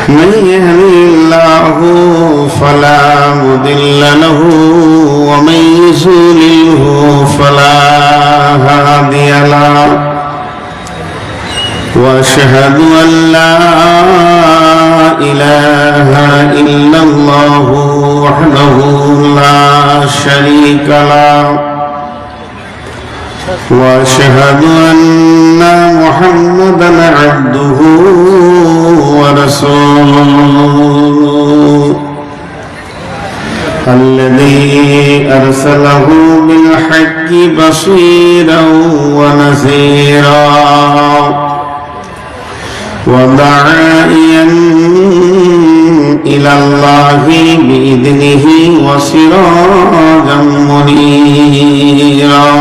من يهده الله فلا مضل له ومن يضلله فلا هادي له وأشهد أن لا إله إلا الله وحده لا شريك له وأشهد أن محمدا عبده ورسوله الذي أرسله بالحق بشيرا ونذيرا وداعيا إلى الله بإذنه وسراجا منيرا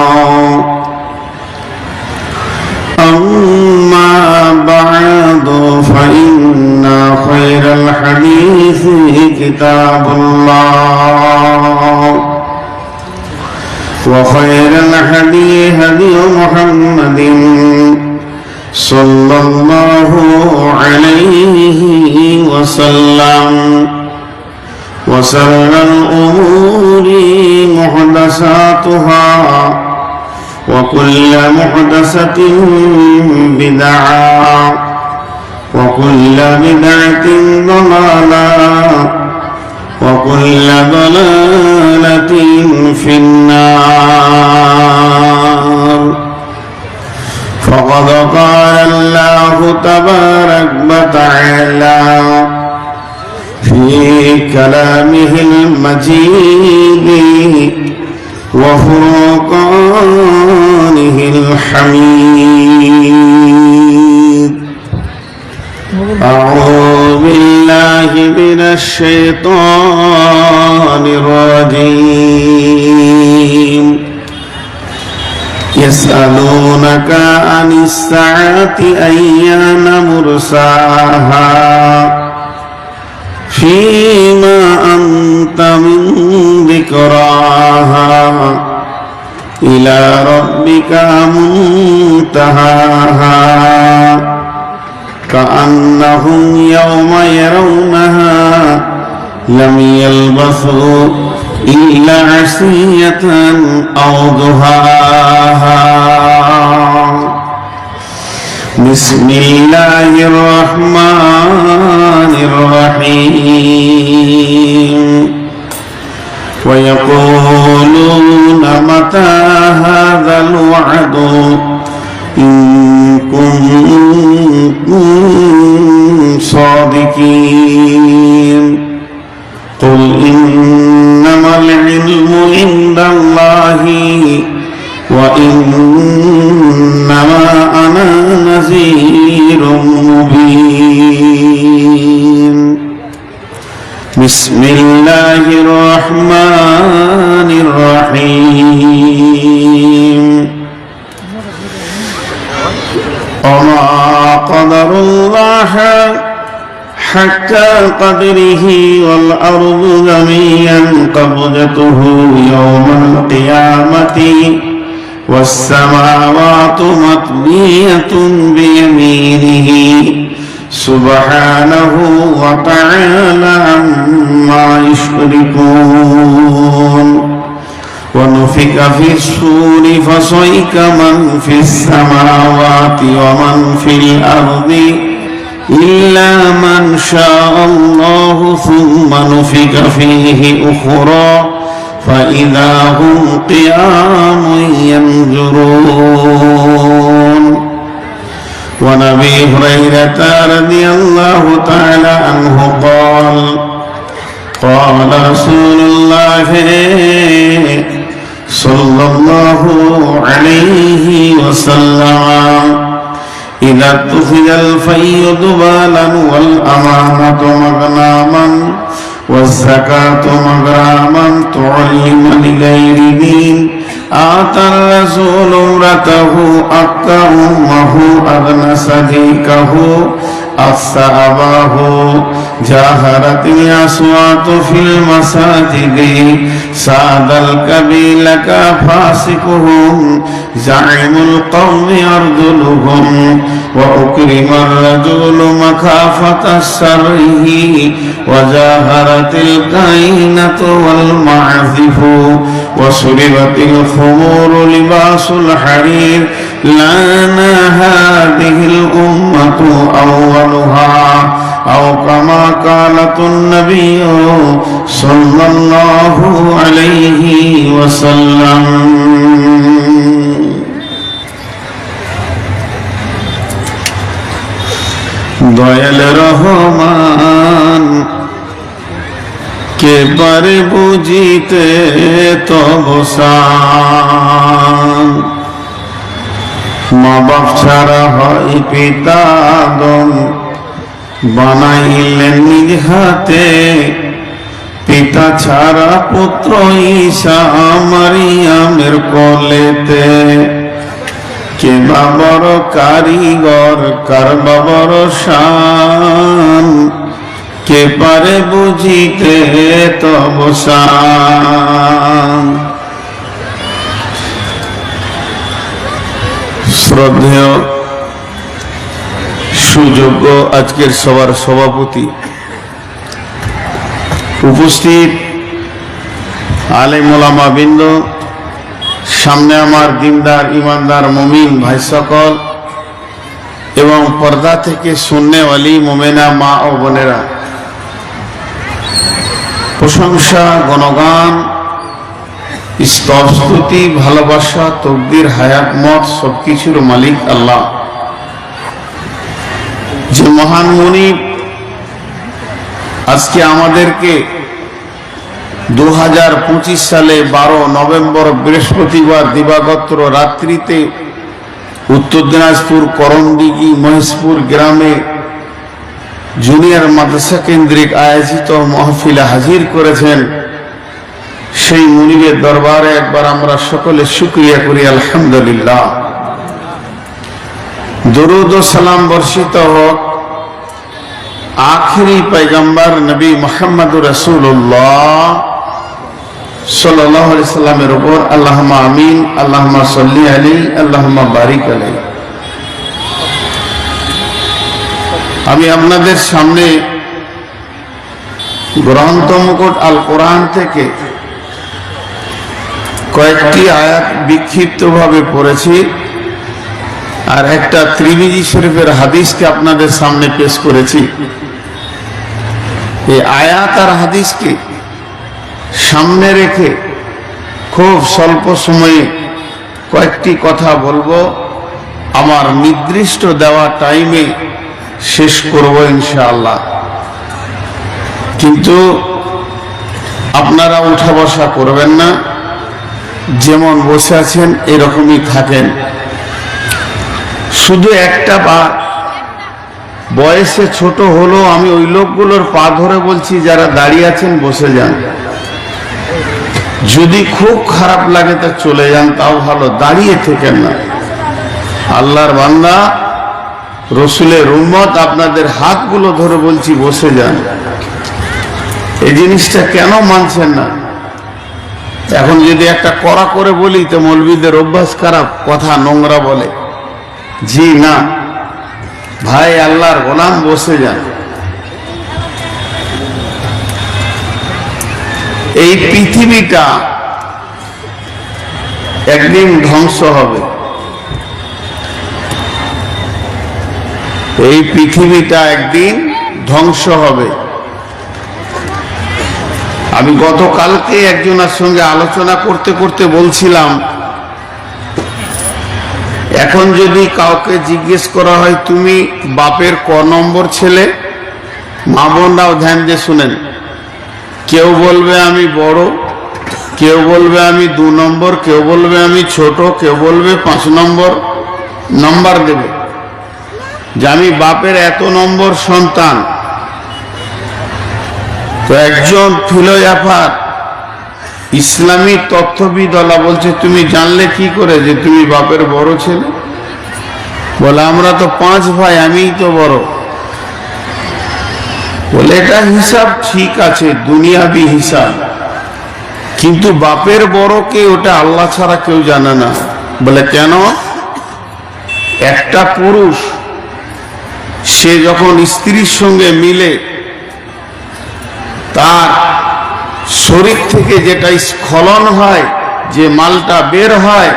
أما بعد فإن خير الحديث كتاب الله وخير الهدي هدي محمد صلى الله عليه وسلم وشر الأمور محدثاتها وكل محدثة بدعة وكل بدعة ضلالة وكل ضلالة في النار فقد قال الله تبارك وتعالى في كلامه المجيد وفرقانه الحميد أعوذ بالله من الشيطان الرجيم يسألونك عن الساعة أيان مرساها فيما أنت من ذكراها إلى ربك منتهاها كأنهم يوم يرونها لم يلبثوا إلا عشية أو ضحاها بسم الله الرحمن الرحيم ويقولون متى هذا الوعد إن كنتم صادقين قل إنما العلم عند الله وإنما أنا نذير مبين بسم الله الرحمن الرحيم وما قدر الله حق قدره والأرض جميعا قبضته يوم القيامة والسماوات مطوية بيمينه سبحانه وتعالى عما يشركون ونفخ في الصور فصعق من في السماوات ومن في الأرض إلا من شاء الله ثم نفخ فيه أخرى فإذا هم قيام ينظرون ونبي هريرة رضي الله تعالى عنه قال قال رسول الله صلى الله عليه وسلم إذا اتخذ الفي ضبالا والأمانة مغناما والزكاة مغراما تعلم لغير دين آتى الرسول امرته أكرمه أغنى صديقه الصحابه جاهرت الأصوات في المساجد ساد القبيلة فاسقهم زعيم القوم أرذلهم وأكرم الرجل مخافة السره وجاهرت الكائنة والمعزف وسربت الخمور لباس الحرير لنا هذه الأمة أولها أو كما قالت النبي صلى الله عليه وسلم দয়াল রহমান কে পারে বুঝিতে তবসান মা বাপ ছাড়া হয় পিতা আদম বানাইলেন নিজ হাতে পিতা ছাড়া পুত্র ঈসা মারিয়ামের কোলেতে কে বাবার কারিগর কার বাবার শান কে পারে বুঝিতে তবসান শ্রদ্ধেয় সুযোগ্য আজকের সভার সভাপতি উপস্থিত আলেম ওলামা বৃন্দ সামনে আমার দিনদার ইমানদার মুমিন ভাই সকল এবং পর্দা থেকে শুননেওয়ালি মুমিনা মা ও বোনেরা প্রশংসা গণগান স্তবস্তুতি ভালোবাসা তকদির হায়াত মত সবকিছুর মালিক আল্লাহ যে মহান মুনিব আজকে আমাদেরকে 2025 সালে 12 নভেম্বর বৃহস্পতিবার দিবাগত রাত্রিতে উত্তর দিনাজপুর করমদিঘি মহেশপুর গ্রামে জুনিয়র মাদ্রাসা কেন্দ্রিক আয়োজিত মাহফিলে হাজির করেছেন সেই মুনিবের দরবারে একবার আমরা সকলে শুকরিয়া করি আলহামদুলিল্লাহ। দরুদ ও সালাম বর্ষিত হোক আখিরি পয়গম্বর নবী মুহাম্মদুর রাসূলুল্লাহ সাল্লাল্লাহু আলাইহি সাল্লামের উপর আল্লাহুম্মা আমিন আল্লাহুম্মা সাল্লি আলাইহি আল্লাহুম্মা বারিক আলাইহি। আমি আপনাদের সামনে গ্রন্থ মুকুট আল কোরআন থেকে কয়েকটি আয়াত বিক্ষিপ্তভাবে পড়েছি আর একটা ত্রিমিজি শরীফের হাদিসকে আপনাদের সামনে পেশ করেছি। এই আয়াত আর হাদিসকে সামনে রেখে খুব স্বল্প সময়ে কয়েকটি কথা বলবো, আমার নির্দিষ্ট দেওয়া টাইমে শেষ করব ইনশাআল্লাহ। কিন্তু আপনারা উঠা বসা করবেন না, যেমন বসে আছেন এরকমই থাকেন। শুধু একটা বার বয়সে ছোট হলো আমি ওই লোকগুলোর পা ধরে বলছি যারা দাঁড়িয়ে আছেন বসে যান, যদি খুব খারাপ লাগে তা চলে যান, তাও ভালো, দাঁড়িয়ে থেকেন না। আল্লাহর বান্দা রসুলের উম্মত আপনাদের হাতগুলো ধরে বলছি বসে যান। এই জিনিসটা কেন মানছেন না? এখন যদি একটা কড়া করে বলি তো মৌলবীদের অভ্যাস খারাপ, কথা নোংরা বলে। জি না ভাই, আল্লাহর গোলাম বসে যান। এই পৃথিবীটা একদিন ধ্বংস হবে, এই পৃথিবীটা একদিন ধ্বংস হবে। আমি গতকালকে একজনের সঙ্গে আলোচনা করতে করতে বলছিলাম, এখন যদি কাউকে জিজ্ঞেস করা হয় তুমি বাপের ক নম্বর ছেলে, মা বোনরাও ধ্যান দিয়ে শুনেন, কেউ বলবে আমি বড়, কেউ বলবে আমি 2 নম্বর, কেউ বলবে আমি ছোট, কেউ বলবে 5 নম্বর, নম্বর দেবে যে আমি বাপের এত নম্বর সন্তান। তো একজন ফিলোসফার ইসলামী তত্ত্ববিদলা বলছে তুমি জানলে কি করে যে তুমি বাপের বড় ছেলে? বলে আমরা তো 5 ভাই, আমিই তো বড়। বলে এটা হিসাব ঠিক আছে, দুনিয়াবি হিসাব, কিন্তু বাপের বড়কে ওটা আল্লাহ ছাড়া কেউ জানে না। বলে কেন? একটা পুরুষ সে যখন স্ত্রীর সঙ্গে মিলে তার শরীর থেকে যেটা স্খলন হয়, যে মালটা বের হয়,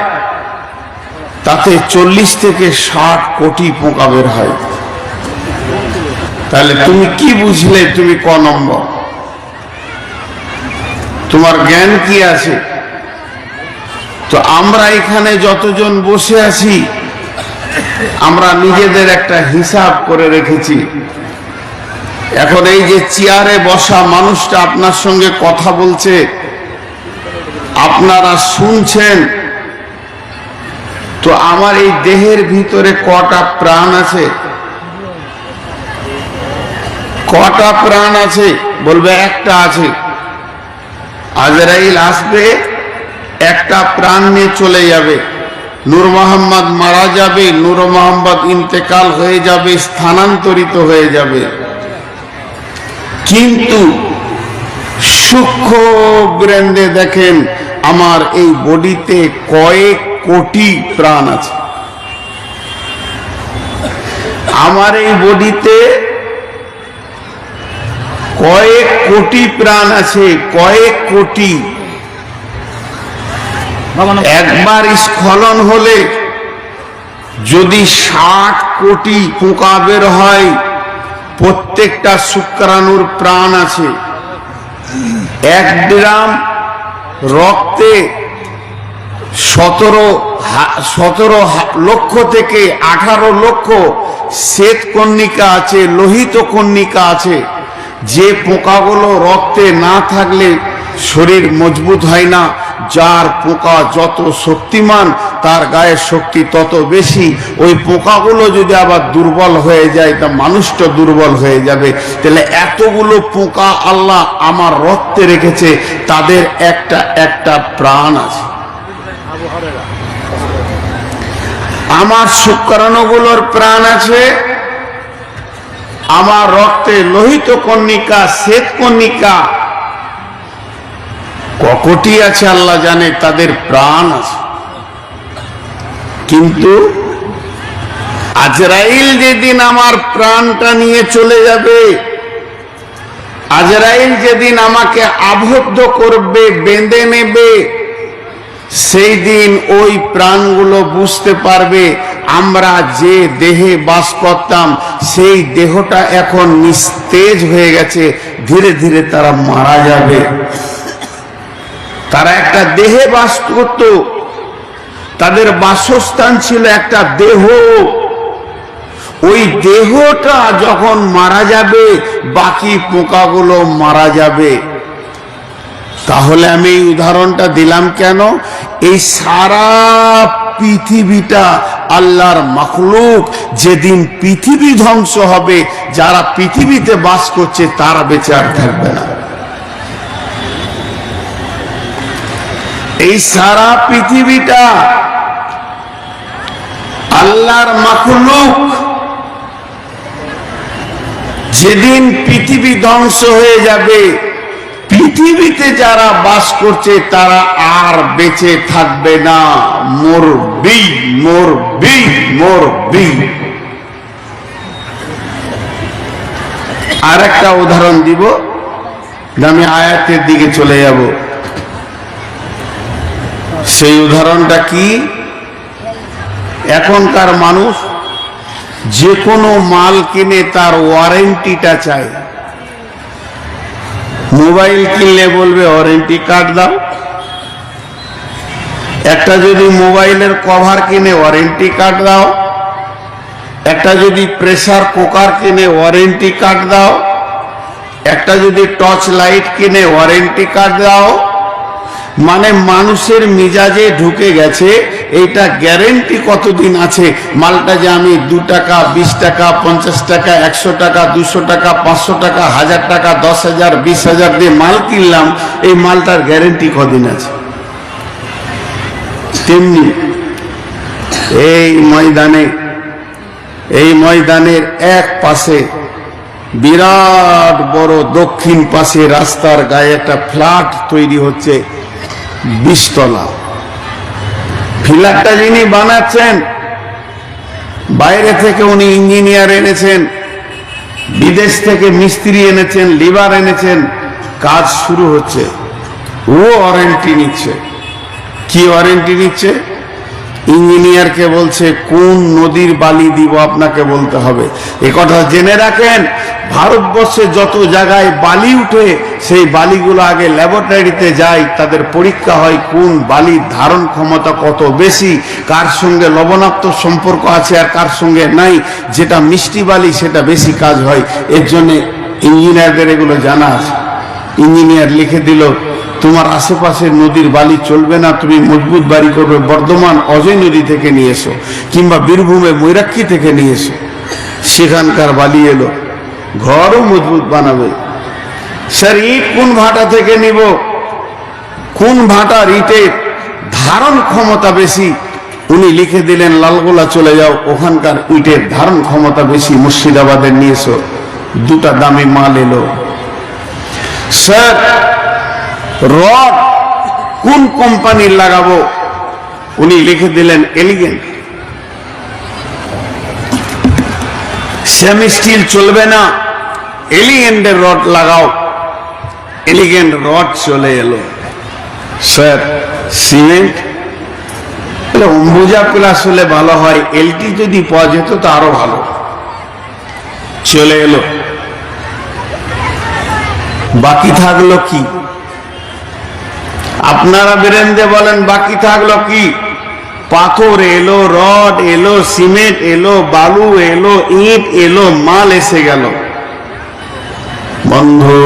তাতে 40 থেকে 60 কোটি পোকা বের হয়। তাহলে তুমি কি বুঝলে? তুমি ক নম্বর? তোমার জ্ঞান কি আছে? তো আমরা এখানে যতজন বসে আছি, আমরা নিজেদের একটা হিসাব করে রেখেছি। এখন এই যে চেয়ারে বসা মানুষটা আপনার সঙ্গে কথা বলছে, আপনারা শুনছেন, তো আমার এই দেহের ভিতরে কটা প্রাণ আছে? কটা প্রাণ আছে? বলবে একটা আছে। আজরাইল আসবে, একটা প্রাণ নিয়ে চলে যাবে। নূর মোহাম্মদ মারা যাবে, নূর মোহাম্মদ ইন্তেকাল হয়ে যাবে, স্থানান্তরিত হয়ে যাবে। কিন্তু সূক্ষ্ম ব্রেন্ডে দেখেন আমার এই বডিতে কয়েক কোটি প্রাণ আছে। আমার এই বডিতে কয়েক কোটি প্রাণ আছে, কয়েক কোটি। একবার স্খলন হলে যদি 60 কোটি পোকা বের হয়, প্রত্যেকটা শুক্রাণুর প্রাণ আছে। 1 গ্রাম রক্তে 17 লক্ষ থেকে 18 লক্ষ শ্বেত কণিকা আছে, লোহিত কণিকা আছে। যে পোকাগুলো রক্তে না থাকলে শরীর মজবুত হয় না। যার পোকা যত শক্তিমান, তার গায়ের শক্তি তত বেশি। ওই পোকাগুলো যদি আবার দুর্বল হয়ে যায়, তা মানুষটা দুর্বল হয়ে যাবে। তাহলে এতগুলো পোকা আল্লাহ আমার রক্তে রেখেছে, তাদের একটা একটা প্রাণ আছে। আমার শুক্রাণুগুলোর প্রাণ আছে। আমার রক্তে লোহিত কণিকা, শ্বেত কণিকা ককটি আছে আল্লাহ জানে, তাদের প্রাণ আছে। কিন্তু আজরাইল যেদিন আমার প্রাণটা নিয়ে চলে যাবে, আজরাইল যেদিন আমাকে আবদ্ধ করবে, বেঁধে নেবে, সেই দিন ওই প্রাণগুলো বুঝতে পারবে আমরা যে দেহে বাস করতাম, সেই দেহটা এখন নিস্তেজ হয়ে গেছে। ধীরে ধীরে তারা মারা যাবে। তারা একটা দেহে বাস করত, তাদের বাসস্থান ছিল একটা দেহ। ওই দেহটা যখন মারা যাবে, বাকি পোকাগুলো মারা যাবে। তাহলে আমি এই উদাহরণটা দিলাম কেন? এই সারা পৃথিবীটা আল্লাহর মাখলুক। যেদিন পৃথিবী ধ্বংস হবে, যারা পৃথিবীতে বাস করছে তারা বেঁচে আর থাকবে না। এই সারা পৃথিবীটা আল্লাহর মাখলুক। যেদিন পৃথিবী ধ্বংস হয়ে যাবে, পৃথিবীতে যারা বাস করছে তারা আর বেঁচে থাকবে না। মরবি, মরবি, মরবি। আর একটা উদাহরণ দিব, আমি আয়াতের দিকে চলে যাব। সেই উদাহরণটা কি? এখনকার মানুষ যে কোনো মাল কিনে তার ওয়ারেন্টিটা চায়। মোবাইল কিনলে বলবে ওয়ারেন্টি কার্ড দাও। একটা যদি মোবাইলের কভার কিনে ওয়ারেন্টি কার্ড দাও। একটা যদি প্রেসার কুকার কিনে ওয়ারেন্টি কার্ড দাও। একটা যদি টর্চ লাইট কিনে ওয়ারেন্টি কার্ড দাও। মানে মানুষের মিজাজে ঢুকে গেছে এইটা গ্যারেন্টি কতদিন আছে। মালটা যে আমি 2 টাকা, 20 টাকা, 50 টাকা, 100 টাকা, 200 টাকা, 500 টাকা, 1000 টাকা, 10,000, 20,000 দিয়ে মাল কিনলাম, এই মালটার গ্যারেন্টি কদিন আছে। তেমনি এই ময়দানের এক পাশে বিরাট বড় দক্ষিণ পাশে রাস্তার গায়ে একটা ফ্ল্যাট তৈরি হচ্ছে 20 তলা। ফ্ল্যাটটা যিনি বানাচ্ছেন বাইরে থেকে উনি ইঞ্জিনিয়ার এনেছেন, বিদেশ থেকে মিস্ত্রি এনেছেন, লিভার এনেছেন, কাজ শুরু হচ্ছে। ও ওয়ারেন্টি নিচ্ছে। কি ওয়ারেন্টি নিচ্ছে? ইঞ্জিনিয়ারকে বলছে কোন নদীর বালি দিব আপনাকে বলতে হবে। এ কথা জেনে রাখেন, ভারতবর্ষে যত জায়গায় বালি উঠে সেই বালিগুলো আগে ল্যাবরেটরিতে যায়, তাদের পরীক্ষা হয় কোন বালির ধারণ ক্ষমতা কত বেশি, কার সঙ্গে লবণাক্ত সম্পর্ক আছে আর কার সঙ্গে নাই। যেটা মিষ্টি বালি সেটা বেশি কাজ হয়। এর জন্য ইঞ্জিনিয়ারদের এগুলো জানা আছে। ইঞ্জিনিয়ার লিখে দিল তোমার আশেপাশে নদীর বালি চলবে না, তুমি মজবুত বাড়ি করবে বর্ধমান অজয় নদী থেকে নিয়ে এসো, কিংবা বীরভূমে ময়ূরাক্ষী থেকে নিয়ে এসো। সেখানকার বালি এলো, ঘরও মজবুত বানাবে। স্যার ইট কোন ভাটা থেকে নিব, কোন ভাটার ইটের ধারণ ক্ষমতা বেশি? উনি লিখে দিলেন লালগোলা চলে যাও, ওখানকার ইটের ধারণ ক্ষমতা বেশি, মুর্শিদাবাদের নিয়ে এসো। দুটা দামি মাল এলো। স্যার রড কোন কোম্পানির লাগাবো? উনি লিখে দিলেন এলিগেন্ট। সেমি স্টিল চলবে না, এলিগেন্টের রড লাগাও। এলিগেন্ট রড চলে এলো। স্যার সিমেন্ট অম্বুজা প্লাস হলে ভালো হয়, এলটি যদি পাওয়া যেত তো আরো ভালো। চলে এলো। বাকি থাকলো কি? আপনারা বেরেন্দে বলেন বাকি থাকলো কি? পাথর এলো, রড এলো, সিমেন্ট এলো, বালু এলো, ইট এলো, মাল এসে গেল। বন্ধু,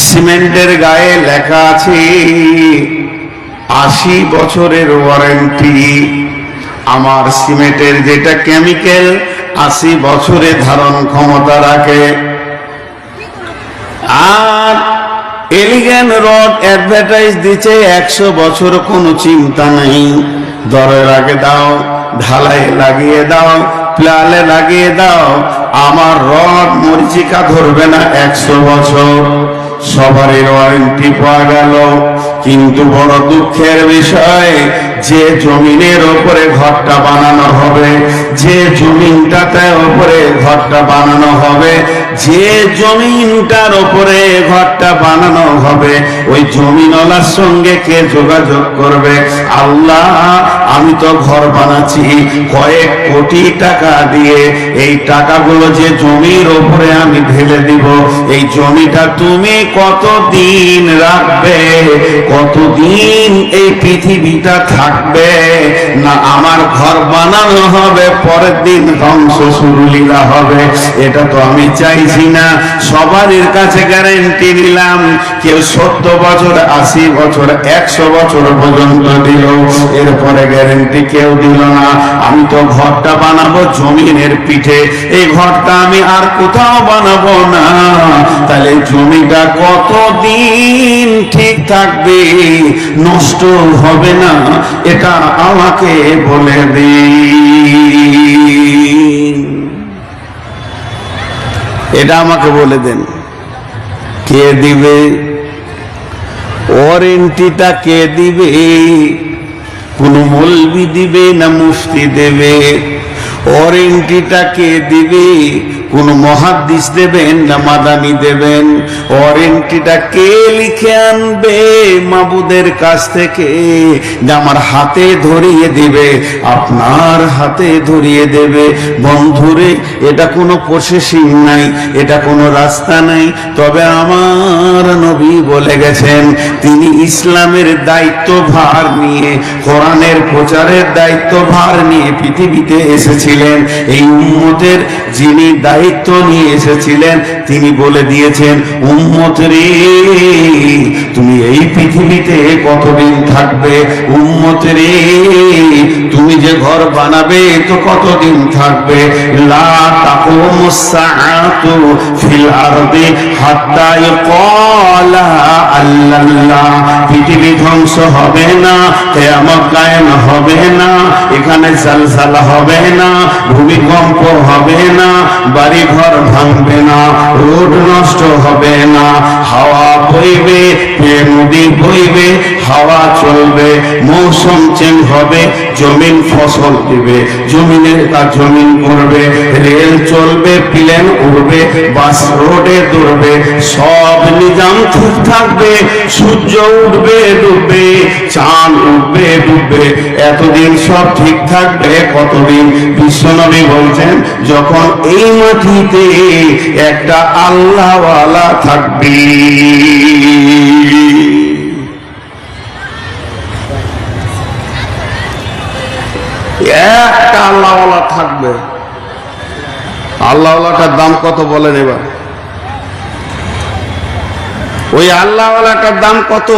সিমেন্টের গায়ে লেখা আছে 80 বছরের ওয়ারেন্টি। আমার সিমেন্টের যেটা কেমিক্যাল 80 বছরের ধারণ ক্ষমতা রাখে। আর এলিগেন্ট রড অ্যাডভার্টাইজ দিচ্ছে 100 বছর, কোনো চিন্তা নেই, দরে লাগে দাও, ঢালাই লাগিয়ে দাও, প্লালে লাগিয়ে দাও, আমার রড মরিচিকা ধরবে না 100 বছর। সবারই ওয়ারেন্টি পাওয়া গেল, কিন্তু বড় দুঃখের বিষয়, যে জমিনের ওপরে ঘরটা বানানো হবে, যে জমিনটাতে ওপরে ঘরটা বানানো হবে, যে জমিনটার ওপরে ঘরটা বানানো হবে, ওই জমিনওয়ালার সঙ্গে কে যোগাযোগ করবে? আল্লাহ, আমি তো ঘর বানাচ্ছি কয়েক কোটি টাকা দিয়ে, এই টাকাগুলো যে জমির ওপরে আমি ঢেলে দিব, এই জমিটা তুমি কতদিন রাখবে? কতদিন এই পৃথিবীটা থাকবে? না আমার ঘর বানানো হবে, পরের দিন ধ্বংস শুরুলীলা হবে। এটা তো আমি চাইছি না। সবারই কাছে গ্যারেন্টি নিলাম, কেউ 70 বছর, 80 বছর, 100 বছর পর্যন্ত দিল, এরপরে গ্যারেন্টি কেউ দিল না। আমি তো ঘরটা বানাবো জমিনের পিঠে, এই ঘরটা আমি আর কোথাও বানাবো না। তাহলে জমিটা কতদিন ঠিক থাকবে, নষ্ট হবে না, এটা আমাকে বলে দিন। এটা আমাকে বলে দেন, কে দিবে ওয়ারেন্টিটা? কে দিবে? কোন মৌলবি দিবে না মুফতি দেবে? ওয়ারেন্টিটা কে দিবে? কোন মুহাদ্দিস দেবেন না মাদানি দেবেন? ওয়ারেন্টিটা কে লিখে আনবে মাবুদের কাছ থেকে? না আমার হাতে ধরিয়ে দিবে, আপনার হাতে ধরিয়ে দেবে। বন্ধুরে, এটা কোনো প্রসেসিং নাই, এটা কোনো রাস্তা নাই। তবে আমার নবী বলে গেছেন, তিনি ইসলামের দায়িত্বভার নিয়ে, কোরআনের প্রচারের দায়িত্বভার নিয়ে পৃথিবীতে এসেছিলেন। এই উম্মতের যিনি দায়িত্ব নিয়ে এসেছিলেন, তিনি বলে দিয়েছেন, উম্মত রে, তুমি এই পৃথিবীতে কতদিন থাকবে? উম্মত রে, তুমি যে ঘর বানাবে তো কতদিন থাকবে? লা তাকুমুস সাআতু ফিল আরদি হাত্তা ইয়াকালা আল্লাল্লাহ। পৃথিবী ধ্বংস হবে না, কিয়ামত কায়েম হবে না, এখানে জালজালা হবে না, ভূমিকম্প হবে না, বাড়ি ঘর ভাঙবে না, রোড নষ্ট হবে না, হাওয়া বইবে, নদী বইবে, হাওয়া চলবে, মৌসুম চেঞ্জ হবে, জমিন ফসল দিবে, জমিনের কাজ জমিন করবে, রেল চলবে, প্লেন উড়বে, বাস রোডে দৌড়বে, সব নিজাম ঠিক থাকবে, সূর্য উঠবে ডুববে, চাঁদ উঠবে ডুববে, এতদিন সব ঠিক থাকবে। কতদিন? বিশ্বনবী বলছেন, যখন এই মাটিতে একটা আল্লাহওয়ালা থাকবে। একটা আল্লাহওয়ালা থাকবে। আল্লাহওয়ালাটার দাম কত বলেন এবার? ওই আল্লাহওয়ালাটার দাম কত?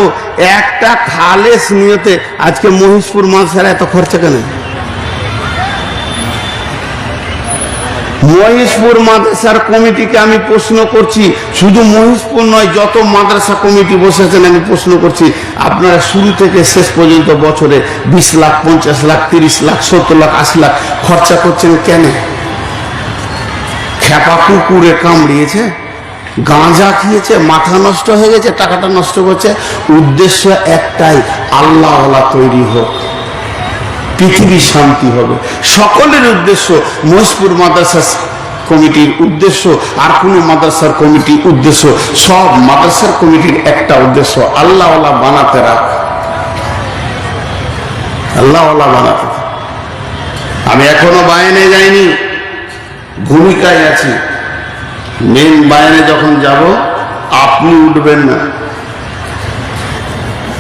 একটা খালেস নিয়তে। আজকে মহিষপুর মাদ্রাসার এত খরচা কেন? মহিষপুর মাদ্রাসার কমিটিকে আমি প্রশ্ন করছি, শুধু মহিষপুর নয়, যত মাদ্রাসা কমিটি বসেছেন আমি প্রশ্ন করছি, আপনারা শুরু থেকে শেষ পর্যন্ত বছরে 20 লাখ, 50 লাখ, 30 লাখ, 70 লাখ, 80 লাখ খরচা করছেন কেন? খেপা কুকুরে কামড়িয়েছে, গাঁজা খেয়েছে, মাথা নষ্ট হয়ে গেছে, টাকাটা নষ্ট করছে। উদ্দেশ্য একটাই, আল্লাহওয়ালা তৈরি হোক, পৃথিবী শান্তি হবে। সকলের উদ্দেশ্য, মহিষপুর মাদ্রাসা কমিটির উদ্দেশ্য, আর কোন মাদ্রাসার কমিটির উদ্দেশ্য, সব মাদ্রাসার কমিটির একটা উদ্দেশ্য, আল্লাহওয়ালা বানাতে রাখ, আল্লাহওয়ালা বানাতে। আমি এখনো বায়ানে যাইনি, ভূমিকায় আছি। মেন বায়ানে যখন যাব আপনি উঠবেন না।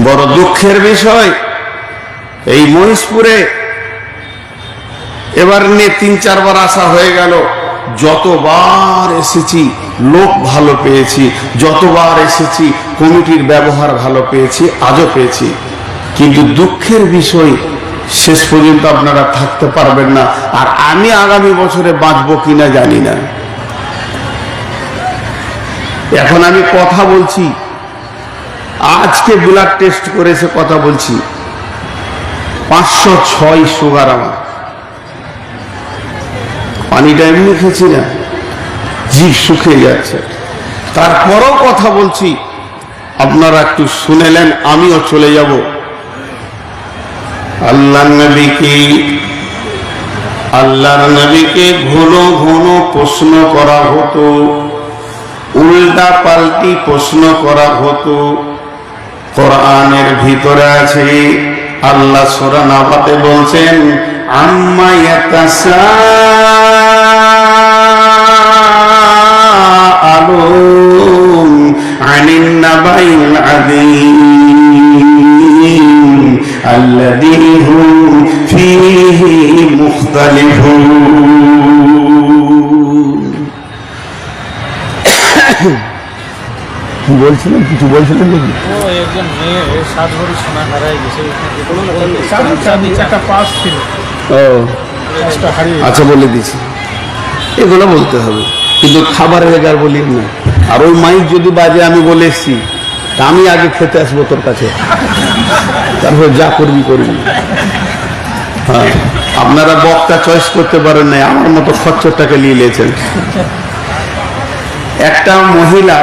বড় দুঃখের বিষয়, এই মহিষপুরে এবার নিয়ে 3-4 বার আসা হয়ে গেল। যতবার এসেছি লোক ভালো পেয়েছি, যতবার এসেছি কমিটির ব্যবহার ভালো পেয়েছি, আজও পেয়েছি। কিন্তু দুঃখের বিষয়, শেষ পর্যন্ত আপনারা থাকতে পারবেন না। আর আমি আগামী বছরে বাঁচবো কিনা জানি না। এখন আমি কথা বলছি, আজকে ব্লাড টেস্ট করেছে, কথা বলছি, 506 সুগার আমার। পানিটা এমনি খেয়েছি না, জিভ শুকিয়ে যাচ্ছে, তারপরও কথা বলছি। আপনারা একটু শুনেলেন, আমিও চলে যাব। আল্লাহর নবীকে ঘন ঘন প্রশ্ন করা হতো, উল্টা পাল্টি প্রশ্ন করা হতো। কোরআনের ভিতরে আছে, আল্লাহ সূরা নাবাতে বলছেন, আম্মা ইয়াতাসাআলুন আনিন নাবাইল আযীম আল্লাযী হুম ফীহি মুখতালিফুন। কি বলছিলেন? কিছু বলছিলেন নাকি? একজন মেয়ে 7 ভরি সোনা হারাই গেছে, পাস ছিল। আচ্ছা, বলে দিচ্ছি, এগুলো বলতে হবে, কিন্তু খাবারের এগার বলি না। আর ওই মাইক যদি বাজে, আমি বলে এসছি, তা আমি আগে খেতে আসবো তোর কাছে, তারপর যা করবি করবি। হ্যাঁ, আপনারা বক্তা চয়েস করতে পারেন না, আমার মতো খচ্চরটাকে নিয়ে নিয়েছেন। একটা মহিলা